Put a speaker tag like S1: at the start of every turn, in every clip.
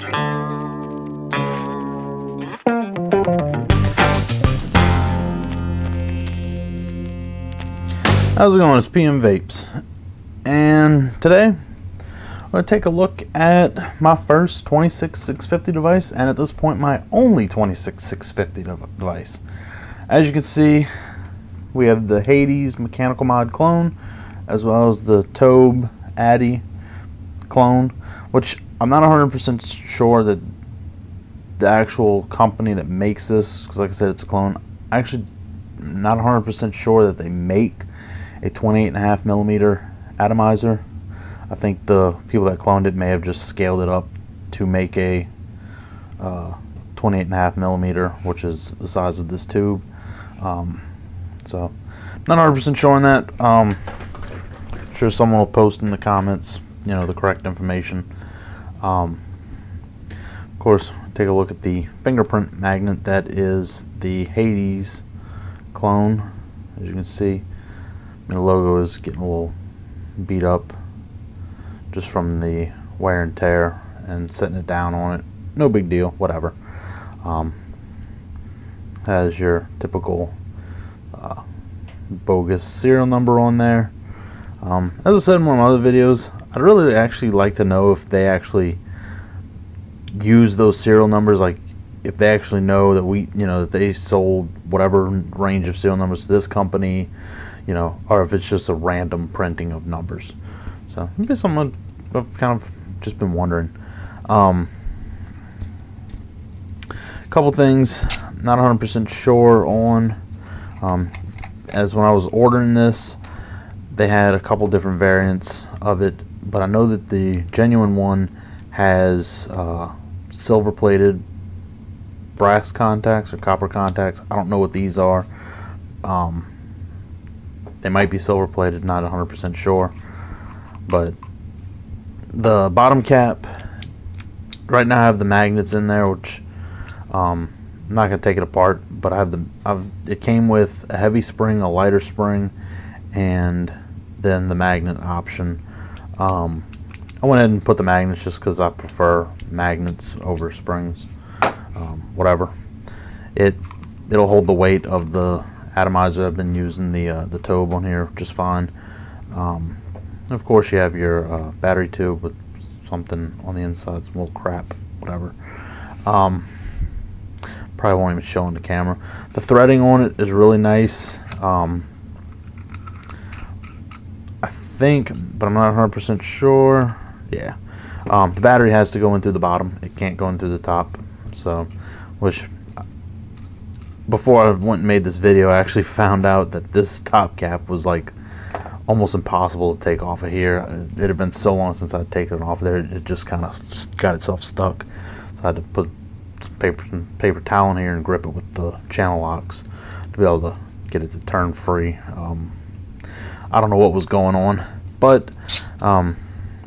S1: How's it going? It's PM Vapes, and today I'm going to take a look at my first 26650 device, and at this point my only 26650 device. As you can see, we have the Hades mechanical mod clone as well as the Tobh Atty clone, which I'm not 100% sure that the actual company that makes this, because like I said, it's a clone. I actually not 100% sure that they make a 28.5mm atomizer. I think the people that cloned it may have just scaled it up to make a 28.5mm, which is the size of this tube. So not 100% sure on that. Sure someone will post in the comments, you know, the correct information. Of course, take a look at the fingerprint magnet that is the Hades clone. As you can see, the logo is getting a little beat up just from the wear and tear and setting it down on it. No big deal, whatever. Has your typical bogus serial number on there. As I said in one of my other videos, I'd really actually like to know if they actually use those serial numbers, like if they actually know that that they sold whatever range of serial numbers to this company, or if it's just a random printing of numbers. So maybe something I've kind of just been wondering. A couple things not 100% sure on. As when I was ordering this, they had a couple different variants of it, but I know that the genuine one has silver plated brass contacts or copper contacts. I don't know what these are. They might be silver plated, not 100% sure. But the bottom cap, right now I have the magnets in there, which I'm not going to take it apart, but it came with a heavy spring, a lighter spring, and then the magnet option. I went ahead and put the magnets just because I prefer magnets over springs. Whatever. It'll hold the weight of the atomizer. I've been using the Tobh on here just fine. Of course, you have your battery tube with something on the inside, some little crap, whatever. Probably won't even show on the camera. The threading on it is really nice. I think, but I'm not 100% sure. Yeah. The battery has to go in through the bottom. It can't go in through the top. So, which before I went and made this video, I actually found out that this top cap was like almost impossible to take off of here. It had been so long since I'd taken it off there, it just kind of got itself stuck. So I had to put some paper towel in here and grip it with the channel locks to be able to get it to turn free. I don't know what was going on, but yeah,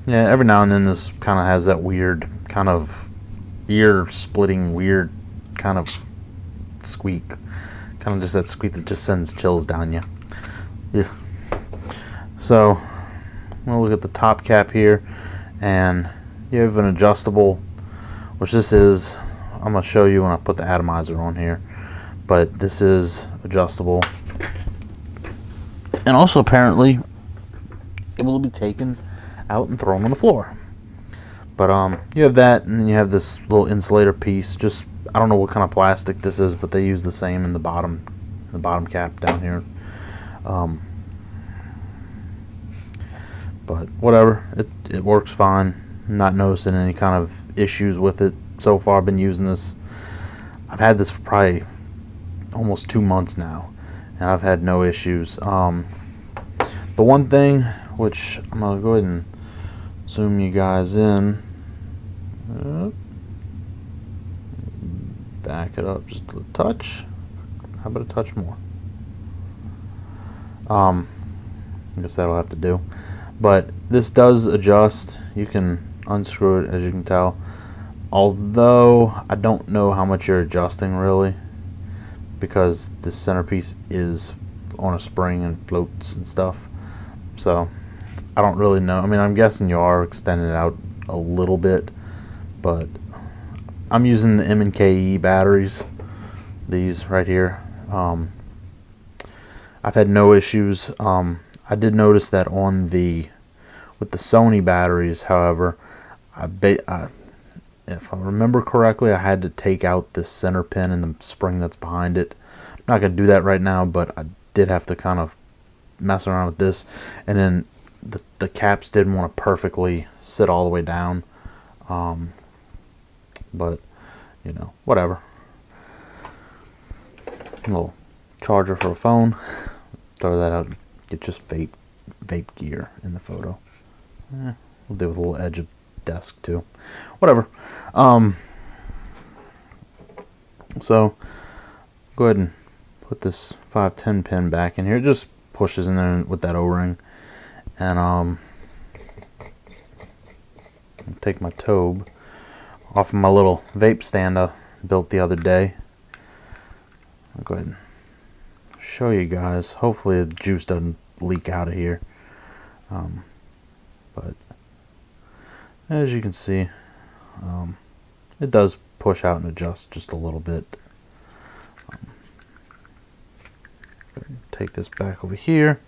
S1: every now and then this kind of has that weird kind of ear splitting weird kind of squeak, kind of just that squeak that just sends chills down you. Yeah. So we'll look at the top cap here, and you have an adjustable, which this is. I'm going to show you when I put the atomizer on here, but this is adjustable, and also apparently it will be taken out and thrown on the floor. But you have that, and then you have this little insulator piece. Just, I don't know what kind of plastic this is, but they use the same in the bottom cap down here. But whatever, it works fine. I'm not noticing any kind of issues with it so far. I've been using this. I've had this for probably almost 2 months now, and I've had no issues. The one thing, which I'm gonna go ahead and zoom you guys in. Back it up just a touch. How about a touch more? I guess that'll have to do. But this does adjust. You can unscrew it, as you can tell. Although I don't know how much you're adjusting really, because this centerpiece is on a spring and floats and stuff. So I don't really know. I mean, I'm guessing you are extending it out a little bit, but I'm using the M&K batteries, these right here. I've had no issues. I did notice that on with the Sony batteries, however, if I remember correctly, I had to take out this center pin and the spring that's behind it. I'm not going to do that right now, but I did have to kind of mess around with this. And then the caps didn't want to perfectly sit all the way down. But, you know, whatever. A little charger for a phone. Throw that out. Get just vape gear in the photo. We'll do with a little edge of desk too. Whatever. So go ahead and put this 510 pin back in here. It just pushes in there with that O-ring. And take my Tobh off of my little vape stand I built the other day. I'll go ahead and show you guys. Hopefully the juice doesn't leak out of here. But as you can see, it does push out and adjust just a little bit. Take this back over here.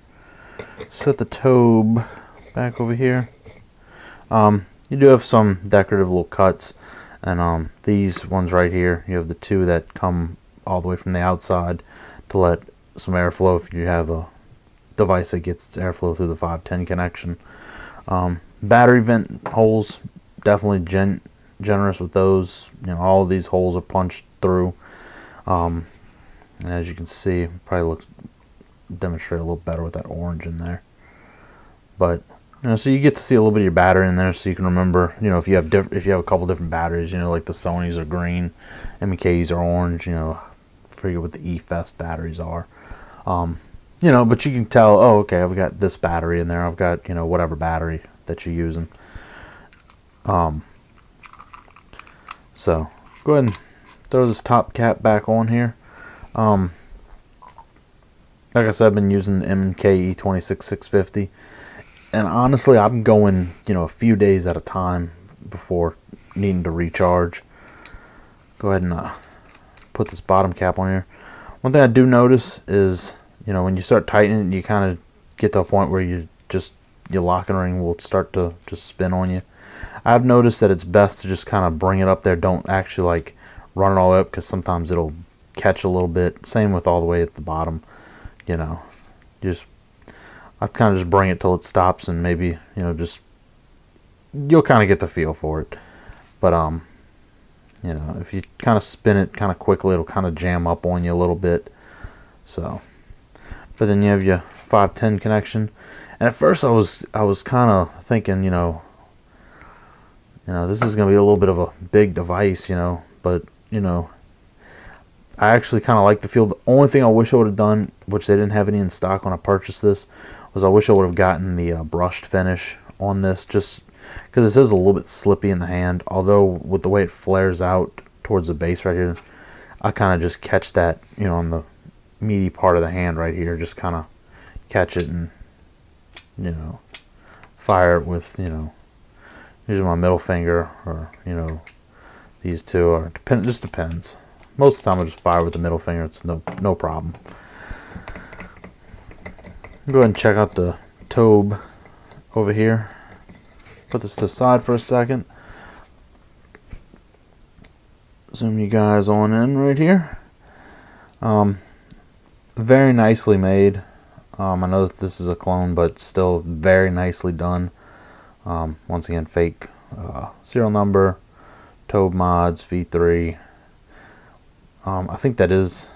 S1: Set the Tobh back over here. You do have some decorative little cuts, and these ones right here, you have the two that come all the way from the outside to let some airflow if you have a device that gets its airflow through the 510 connection. Battery vent holes, definitely generous with those. You know, all of these holes are punched through. And as you can see, probably demonstrate a little better with that orange in there. But you know, so you get to see a little bit of your battery in there, so you can remember. You know, if you have a couple different batteries, you know, like the Sonys are green, M&Ks are orange. You know, forget what the E-Fest batteries are. You know, but you can tell. Oh, okay, I've got this battery in there. I've got, you know, whatever battery that you're using. So go ahead and throw this top cap back on here. Like I said, I've been using the M&K E26650, and honestly, I'm going, you know, a few days at a time before needing to recharge. Go ahead and put this bottom cap on here. One thing I do notice is, you know, when you start tightening, you kind of get to a point where your locking ring will start to just spin on you. I've noticed that it's best to just kind of bring it up there. Don't actually like run it all the way up, because sometimes it'll catch a little bit. Same with all the way at the bottom. You know, I kind of just bring it till it stops, and maybe, you know, just you'll kind of get the feel for it. But you know, if you kind of spin it kind of quickly, it'll kind of jam up on you a little bit. So, but then you have your 510 connection, and at first I was kind of thinking, you know, this is going to be a little bit of a big device, you know, but you know, I actually kind of like the feel. The only thing I wish I would have done, which they didn't have any in stock when I purchased this, was I wish I would have gotten the brushed finish on this, just because it is a little bit slippy in the hand. Although with the way it flares out towards the base right here, I kind of just catch that, you know, on the meaty part of the hand right here, just kind of catch it and, you know, fire it with, you know, usually my middle finger, or, you know, these two, or just depends. Most of the time I just fire with the middle finger. It's no problem. Go ahead and check out the Tobh over here. Put this to the side for a second. Zoom you guys on in right here. Very nicely made. I know that this is a clone, but still very nicely done. Once again, fake serial number, Tobh Mods V3. I think that is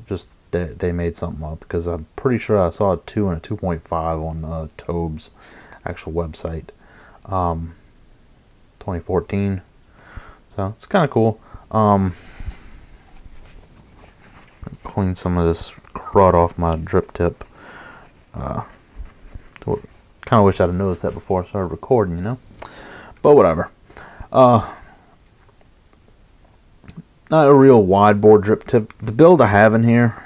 S1: just they made something up, because I'm pretty sure I saw a 2 and a 2.5 on Tobh's actual website. 2014. So it's kind of cool. Clean some of this crud off my drip tip. Kind of wish I'd have noticed that before I started recording, you know. But whatever. Not a real wide bore drip tip. The build I have in here,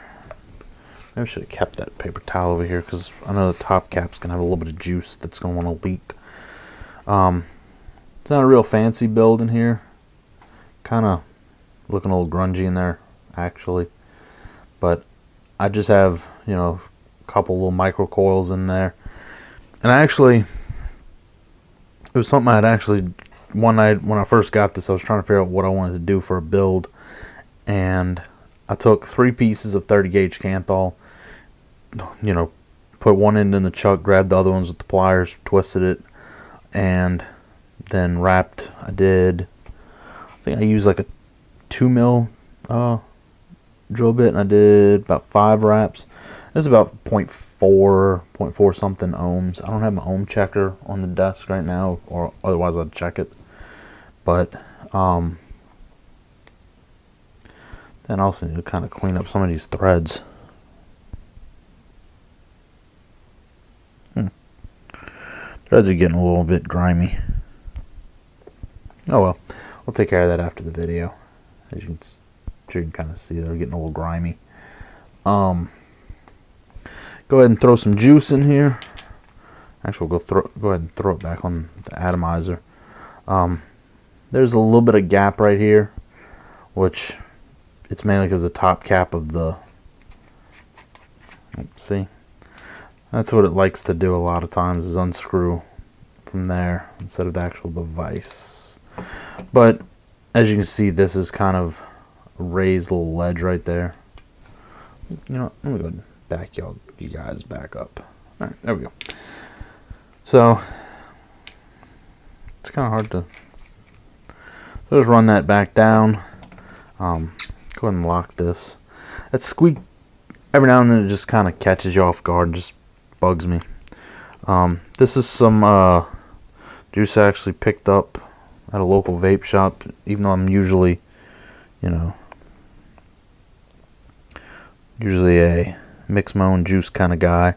S1: maybe I should have kept that paper towel over here, because I know the top cap's gonna have a little bit of juice that's gonna want to leak. It's not a real fancy build in here. Kind of looking a little grungy in there, actually. But I just have, you know, a couple little micro coils in there. And actually, it was something I had actually, one night when I first got this, I was trying to figure out what I wanted to do for a build. And I took 3 pieces of 30 gauge Kanthal, you know, put one end in the chuck, grabbed the other ones with the pliers, twisted it, and then wrapped. I think I used like a 2 mil drill bit, and I did about 5 wraps. It's about 0.4 something ohms. I don't have my ohm checker on the desk right now, or otherwise I'd check it. But then I also need to kind of clean up some of these threads. Threads are getting a little bit grimy. Oh well, we'll take care of that after the video. As you can kind of see, they're getting a little grimy. Go ahead and throw some juice in here. Actually, we'll go ahead and throw it back on the atomizer. There's a little bit of gap right here, which it's mainly because the top cap of the, see, that's what it likes to do a lot of times, is unscrew from there instead of the actual device. But as you can see, this is kind of a raised little ledge right there. You know, let me go ahead and back you guys back up. All right, there we go. So it's kind of hard to, so just run that back down. Go ahead and lock this. That squeak every now and then, it just kind of catches you off guard and just bugs me. This is some juice I actually picked up at a local vape shop, even though I'm usually, you know, a mix my own juice kind of guy.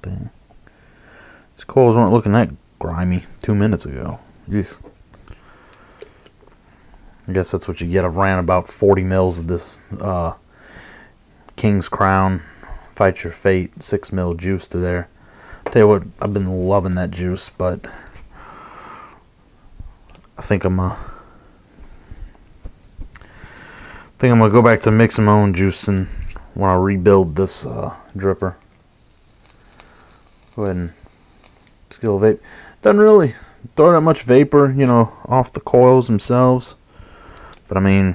S1: These coils weren't looking that grimy 2 minutes ago. Ugh. I guess that's what you get. I've ran about 40 mils of this King's Crown Fight Your Fate 6 mil juice through there. Tell you what, I've been loving that juice, but I think I'm gonna go back to mixing my own juice and when I rebuild this dripper. Go ahead and skill vape. Doesn't really throw that much vapor, you know, off the coils themselves. But I mean,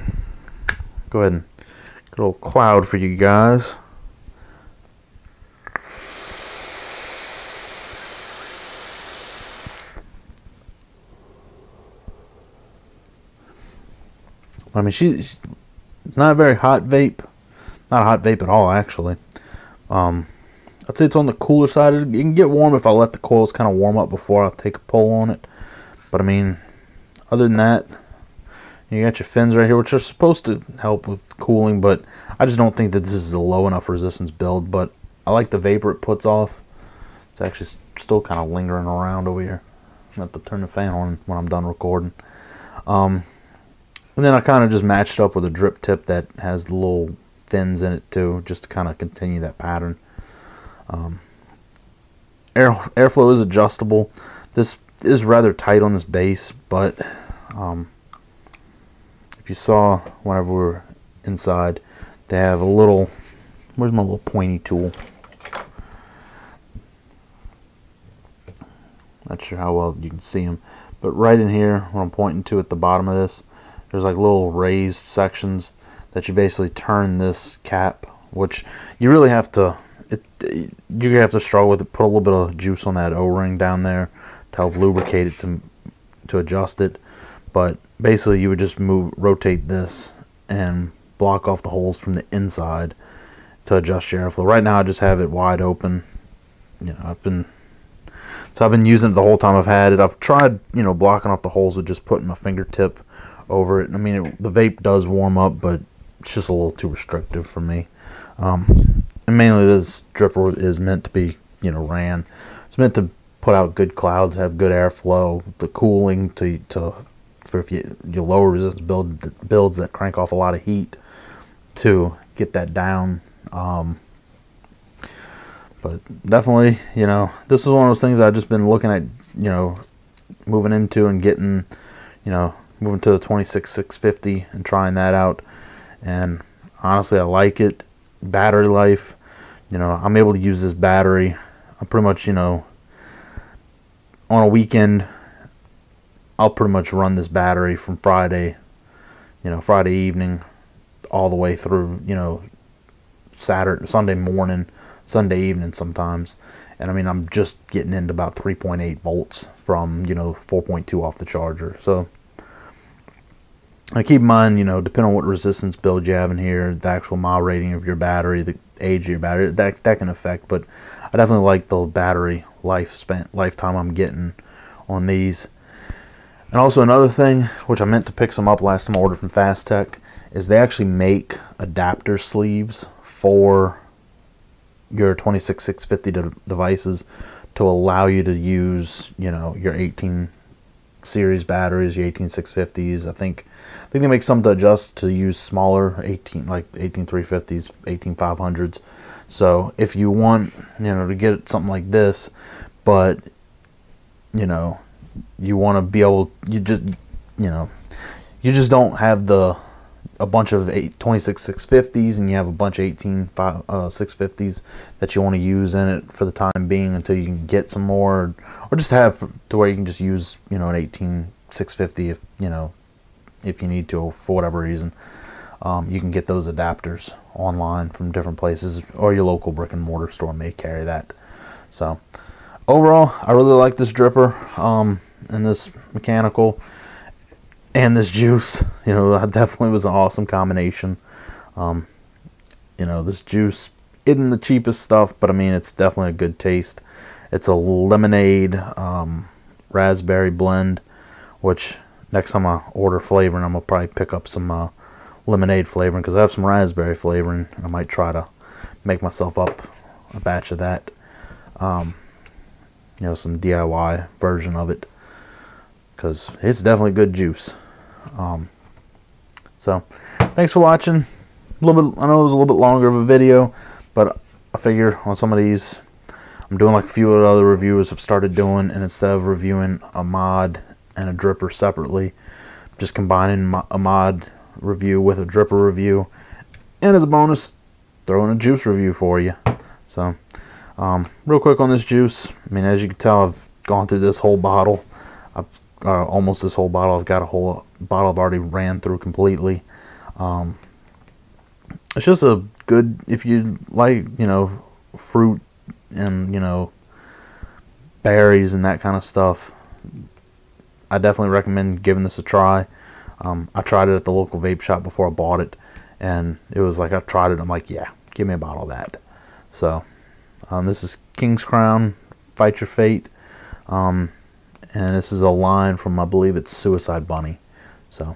S1: go ahead and get a little cloud for you guys. I mean, it's not a very hot vape. Not a hot vape at all, actually. I'd say it's on the cooler side. It can get warm if I let the coils kind of warm up before I take a pull on it. But I mean, other than that, you got your fins right here, which are supposed to help with cooling, but I just don't think that this is a low enough resistance build. But I like the vapor it puts off. It's actually still kind of lingering around over here. I'm going to have to turn the fan on when I'm done recording. And then I kind of just matched up with a drip tip that has the little fins in it too, just to kind of continue that pattern. Airflow is adjustable. This is rather tight on this base, but if you saw whenever we were inside, they have a little, where's my little pointy tool? Not sure how well you can see them, but right in here, what I'm pointing to at the bottom of this, there's like little raised sections that you basically turn this cap, which you really have to, you have to struggle with it. Put a little bit of juice on that O-ring down there to help lubricate it to adjust it. But basically, you would just rotate this and block off the holes from the inside to adjust your airflow. Right now, I just have it wide open. You know, I've been using it the whole time I've had it. I've tried, you know, blocking off the holes with just putting my fingertip over it. I mean, the vape does warm up, but it's just a little too restrictive for me. And mainly, this dripper is meant to be, you know, ran. It's meant to put out good clouds, have good airflow, the cooling for if you lower resistance builds that crank off a lot of heat to get that down. But definitely, you know, this is one of those things I've just been looking at, you know, moving into and getting, you know, moving to the 26650 and trying that out, and honestly I like it. Battery life, you know, I'm able to use this battery. I'm pretty much, you know, on a weekend I'll pretty much run this battery from Friday, you know, Friday evening all the way through, you know, Sunday morning, Sunday evening sometimes. And I mean, I'm just getting into about 3.8 volts from, you know, 4.2 off the charger. So I keep in mind, you know, depending on what resistance build you have in here, the actual mile rating of your battery, the age of your battery, that can affect. But I definitely like the battery lifetime I'm getting on these. And also another thing, which I meant to pick some up last time I ordered from Fast Tech, is they actually make adapter sleeves for your 26650 devices to allow you to use, you know, your 18 series batteries, your 18650s. I think they make some to adjust to use smaller 18350s, 18500s. So if you want, you know, to get something like this, but you know, you want to be able, you just don't have a bunch of 26650s and you have a bunch of 18650s that you want to use in it for the time being until you can get some more, or just have to where you can just use, you know, an 18650 if, you know, if you need to for whatever reason. You can get those adapters online from different places, or your local brick and mortar store may carry that. So overall, I really like this dripper and this mechanical and this juice. You know, that definitely was an awesome combination. You know, this juice isn't the cheapest stuff, but I mean, it's definitely a good taste. It's a lemonade raspberry blend, which next time I order flavoring, I'm gonna probably pick up some lemonade flavoring, because I have some raspberry flavoring. I might try to make myself up a batch of that. You know, some DIY version of it, because it's definitely good juice. So thanks for watching. I know it was a little bit longer of a video, but I figure on some of these I'm doing like a few other reviewers have started doing, and instead of reviewing a mod and a dripper separately, just combining a mod review with a dripper review, and as a bonus, throwing a juice review for you. So real quick on this juice, I mean, as you can tell, I've gone through this whole bottle. Almost this whole bottle. I've got a whole bottle I've already ran through completely. It's just a good, if you like, you know, fruit and, you know, berries and that kind of stuff, I definitely recommend giving this a try. I tried it at the local vape shop before I bought it, and it was like, I tried it, I'm like, yeah, give me a bottle of that. So this is King's Crown Fight Your Fate, and this is a line from, I believe it's Suicide Bunny. So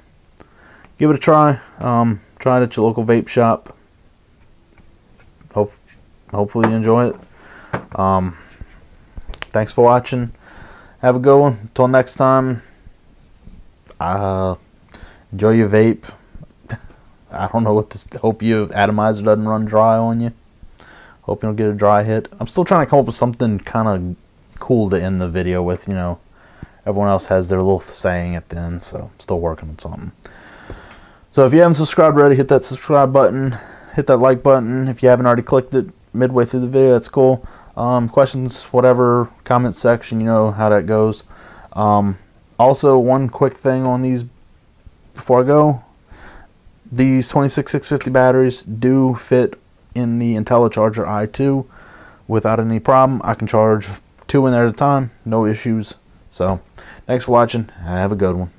S1: give it a try. Try it at your local vape shop. Hopefully you enjoy it. Thanks for watching. Have a good one. Until next time, enjoy your vape. I don't know what to hope your atomizer doesn't run dry on you. Hope you don't get a dry hit. I'm still trying to come up with something kind of cool to end the video with, you know. Everyone else has their little saying at the end, so I'm still working on something. So if you haven't subscribed already, hit that subscribe button, hit that like button. If you haven't already clicked it midway through the video, that's cool. Questions, whatever, comment section, you know how that goes. Also, one quick thing on these before I go. These 26650 batteries do fit in the IntelliCharger i2 without any problem. I can charge 2 in there at a time, no issues. So thanks for watching. Have a good one.